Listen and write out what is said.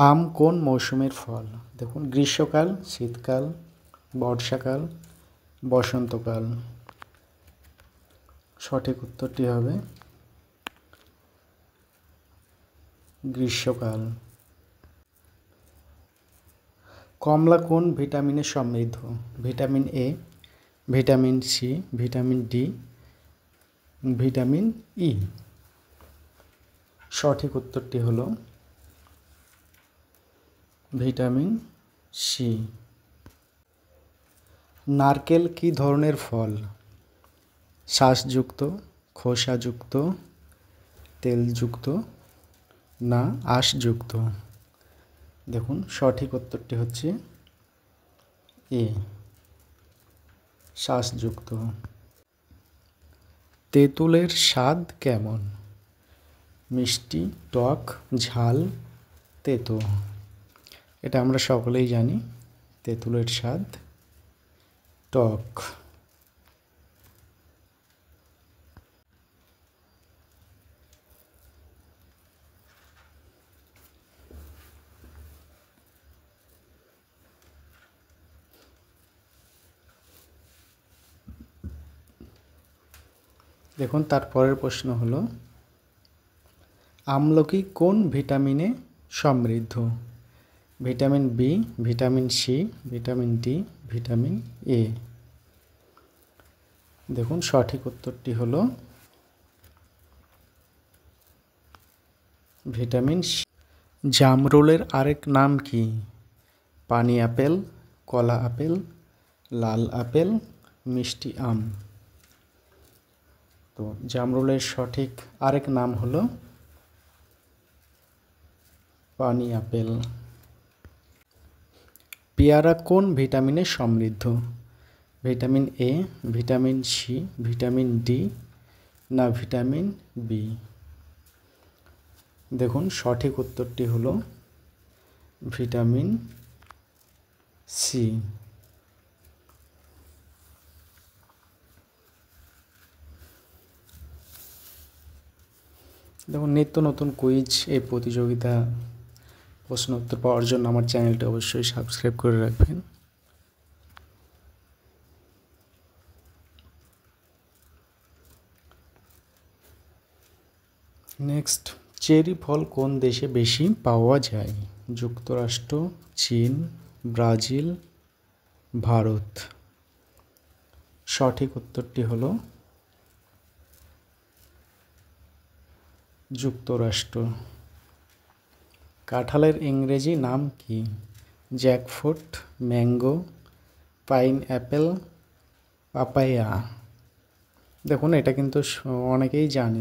আম কোন মৌসুমের ফল? দেখুন, গ্রীষ্মকাল, শীতকাল, বর্ষাকাল, বসন্তকাল। সঠিক উত্তরটি হবে গ্রীষ্মকাল। কমলা কোন ভিটামিনে সমৃদ্ধ? Vitamin A, vitamin C, vitamin D, vitamin E. সঠিক উত্তরটি হলো ভিটামিন সি। নারকেল কী ধরনের ফল? শ্বাসযুক্ত, খোসাযুক্ত, তেলযুক্ত না আঁশযুক্ত? দেখুন, সঠিক উত্তরটি হচ্ছে এ, শ্বাসযুক্ত। তেঁতুলের স্বাদ কেমন? মিষ্টি, টক, ঝাল, তেতো? এটা আমরা সকলেই জানি, তেঁতুলের স্বাদ টক। দেখুন, তারপরের প্রশ্ন হলো আমলকি কোন ভিটামিনে সমৃদ্ধ? Vitamin B, vitamin C, vitamin D, vitamin A? দেখুন, সঠিক উত্তরটি হলো ভিটামিন সি। জামরুলের আরেক নাম কি? পানি আপেল, কলা আপেল, লাল আপেল, মিষ্টি আম? তো জামরুলের সঠিক আরেক নাম হলো পানি আপেল। পেয়ারা কোন ভিটামিনে সমৃদ্ধ? Vitamin A, vitamin C, vitamin D না ভিটামিন বি? দেখুন, সঠিক উত্তরটি হলো ভিটামিন সি। দেখুন, নিত্য নতুন কুইজ এই প্রতিযোগিতা প্রশ্ন উত্তর পাওয়ার জন্য আমার চ্যানেলটি অবশ্যই সাবস্ক্রাইব করে রাখবেন। নেক্সট, চেরি ফল কোন দেশে বেশি পাওয়া যায়? যুক্তরাষ্ট্র, চীন, ব্রাজিল, ভারত? সঠিক উত্তরটি হলো যুক্তরাষ্ট্র। কাঁঠালের ইংরেজি নাম কি? Jackfruit, mango, pineapple, papaya? দেখুন, এটা কিন্তু অনেকেই জানে।